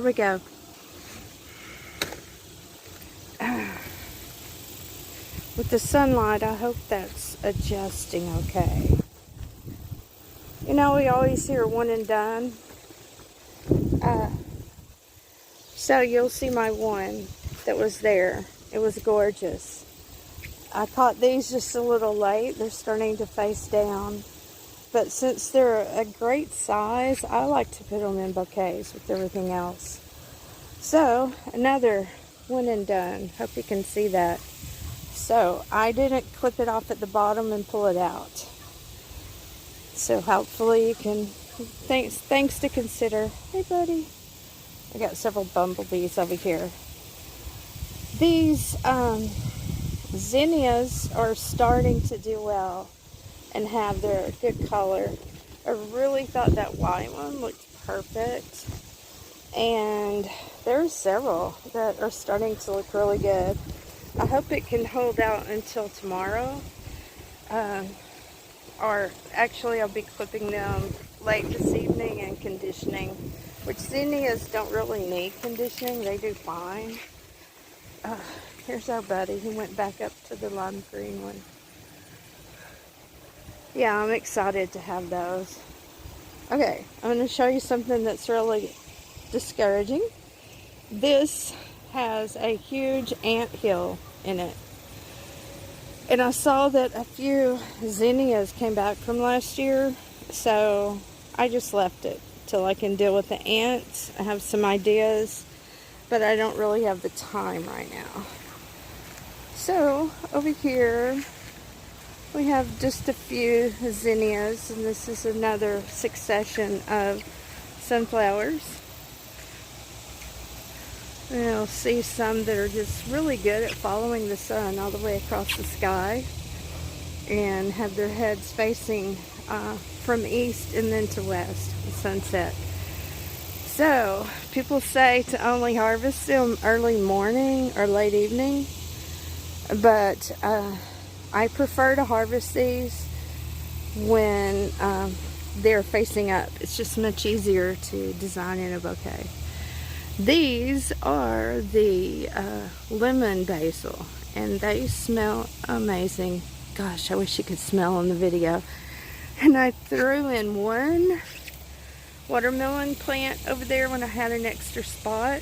we go. With the sunlight, I hope that's adjusting okay. You know, we always hear one and done. So you'll see my one that was there. It was gorgeous. I caught these just a little late. They're starting to face down. But since they're a great size, I like to put them in bouquets with everything else. So, another one and done. Hope you can see that. So, I didn't clip it off at the bottom and pull it out. So, hopefully you can, things to consider. Hey, buddy. I got several bumblebees over here. These zinnias are starting to do well and have their good color. I really thought that white one looked perfect. And there's several that are starting to look really good. I hope it can hold out until tomorrow. Or actually I'll be clipping them late this evening and conditioning. Which zinnias don't really need conditioning. They do fine. Here's our buddy. He went back up to the lime green one. Yeah, I'm excited to have those. Okay, I'm going to show you something that's really discouraging. This has a huge anthill in it. And I saw that a few zinnias came back from last year, so I just left it till I can deal with the ants. I have some ideas, but I don't really have the time right now. So, over here, we have just a few zinnias, and this is another succession of sunflowers. And you'll see some that are just really good at following the sun all the way across the sky and have their heads facing from east and then to west, the sunset. So, people say to only harvest them early morning or late evening, but I prefer to harvest these when they're facing up. It's just much easier to design in a bouquet. These are the lemon basil, and they smell amazing. Gosh, I wish you could smell on the video. And I threw in one watermelon plant over there when I had an extra spot.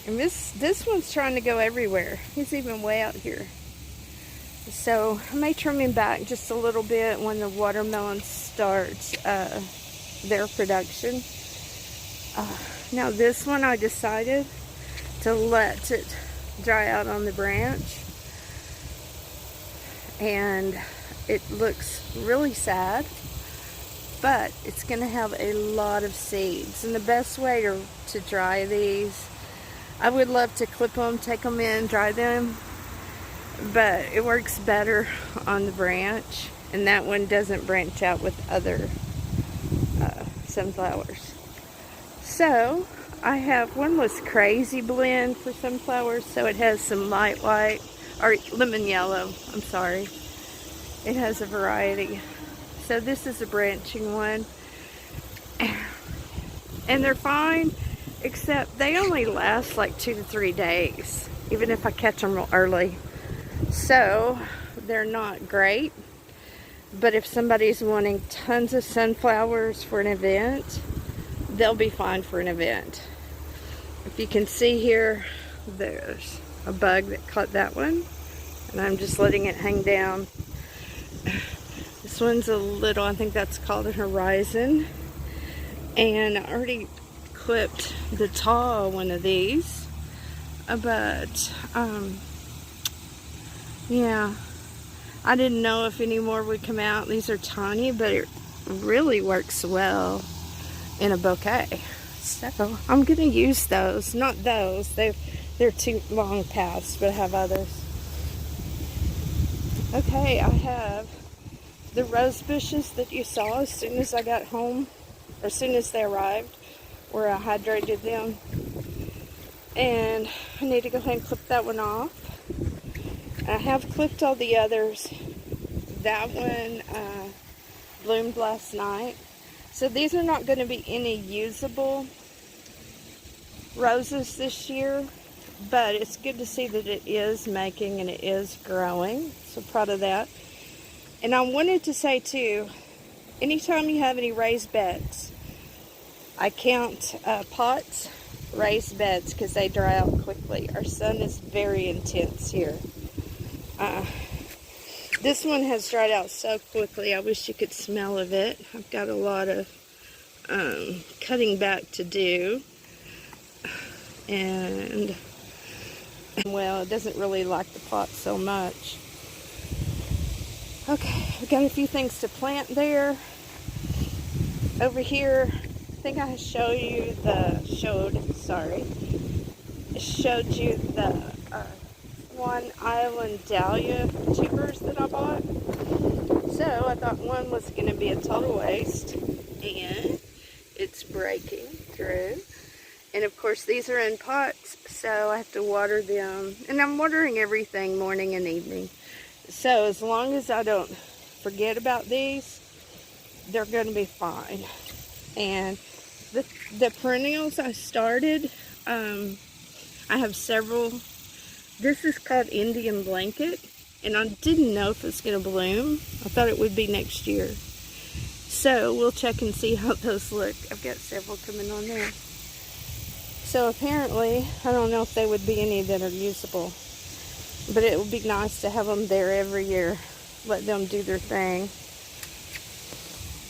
And this one's trying to go everywhere. He's even way out here. So I may trim him back just a little bit when the watermelons start their production. Now this one I decided to let it dry out on the branch. And it looks really sad, but it's going to have a lot of seeds. And the best way to dry these, I would love to clip them, take them in, dry them, but it works better on the branch, and that one doesn't branch out with other sunflowers. So I have one was crazy blend for sunflowers, so it has some light white or lemon yellow, I'm sorry. It has a variety. So this is a branching one, and they're fine, except they only last like 2 to 3 days, even if I catch them real early. So they're not great, but if somebody's wanting tons of sunflowers for an event, they'll be fine for an event. If you can see here, there's a bug that caught that one, and I'm just letting it hang down. This one's a little, I think that's called a horizon, and I already clipped the tall one of these, but yeah, I didn't know if any more would come out. These are tiny, but it really works well in a bouquet. So I'm gonna use those, not those, they're too long past, but I have others. Okay, I have the rose bushes that you saw as soon as I got home, or as soon as they arrived, where I hydrated them. And I need to go ahead and clip that one off. I have clipped all the others. That one bloomed last night. So these are not going to be any usable roses this year, but it's good to see that it is making and it is growing. So proud of that. And I wanted to say too, anytime you have any raised beds, I count pots raised beds because they dry out quickly. Our sun is very intense here. This one has dried out so quickly. I wish you could smell of it. I've got a lot of cutting back to do. And well, it doesn't really like the pot so much. Okay, I've got a few things to plant there. Over here, I think I showed you the one island dahlia tubers that I bought. So I thought one was going to be a total waste, and it's breaking through. And of course these are in pots, so I have to water them. And I'm watering everything morning and evening. So as long as I don't forget about these, they're going to be fine. And the perennials I started, I have several. This is called Indian blanket, and I didn't know if it's going to bloom. I thought it would be next year. So we'll check and see how those look. I've got several coming on there. So apparently, I don't know if they would be any that are usable, but it would be nice to have them there every year. Let them do their thing.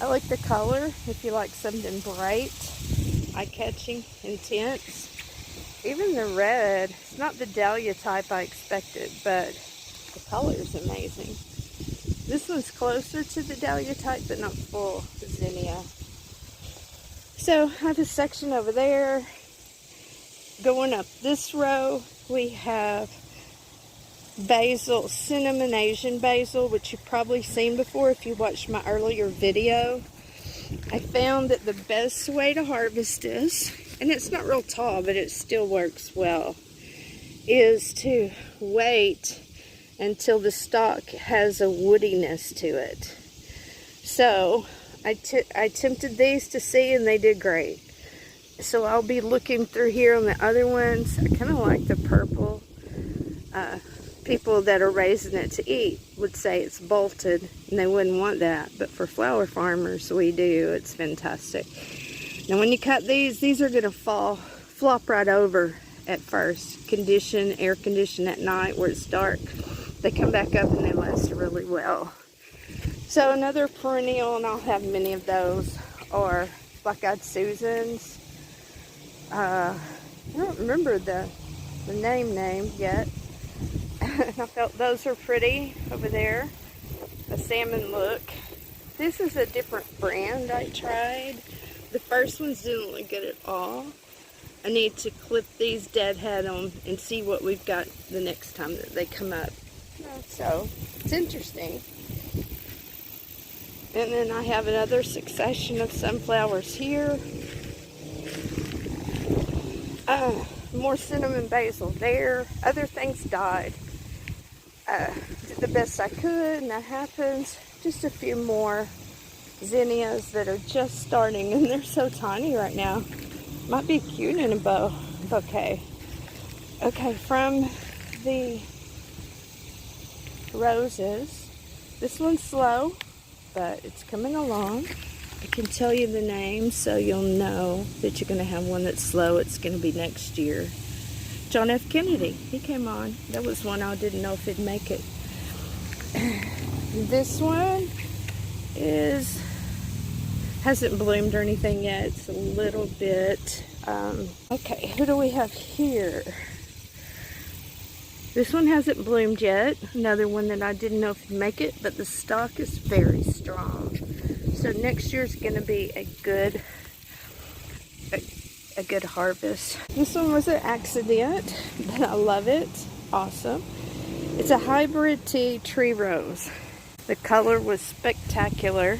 I like the color. If you like something bright, eye-catching, intense. Even the red, it's not the dahlia type I expected, but the color is amazing. This one's closer to the dahlia type, but not full zinnia. So I have a section over there. Going up this row, we have basil, cinnamon Asian basil, which you've probably seen before if you watched my earlier video. I found that the best way to harvest this, and it's not real tall, but it still works well, is to wait until the stalk has a woodiness to it. So I attempted these to see, and they did great. So I'll be looking through here on the other ones. I kind of like the purple. People that are raising it to eat would say it's bolted, and they wouldn't want that. But for flower farmers, we do. It's fantastic. Now when you cut these are going to flop right over at first. Air condition at night where it's dark. They come back up and they last really well. So another perennial, and I'll have many of those, are black-eyed Susans. I don't remember the name yet. I felt those are pretty over there. A salmon look. This is a different brand I tried. The first ones didn't look good at all. I need to clip these deadhead on and see what we've got the next time that they come up. So it's interesting. And then I have another succession of sunflowers here. More cinnamon basil there. Other things died. Did the best I could, and that happens. Just a few more zinnias that are just starting, and they're so tiny right now. Might be cute in a bouquet. Okay, from the roses, this one's slow, but it's coming along. I can tell you the name so you'll know that you're going to have one that's slow. It's going to be next year. John F. Kennedy, he came on. That was one I didn't know if he'd make it. This one hasn't bloomed or anything yet. It's a little bit, okay, who do we have here? This one hasn't bloomed yet. Another one that I didn't know if it'd make it, but the stalk is very strong. So next year's going to be a good harvest. This one was an accident, but I love it. Awesome. It's a hybrid tea tree rose. The color was spectacular.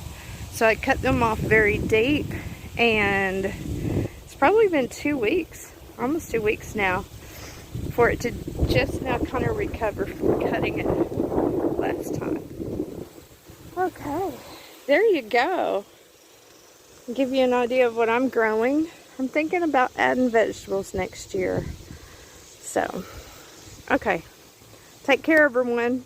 So I cut them off very deep, and it's probably been 2 weeks, almost 2 weeks now, for it to just now kind of recover from cutting it last time. Okay, there you go. I'll give you an idea of what I'm growing. I'm thinking about adding vegetables next year. So, okay. Take care, everyone.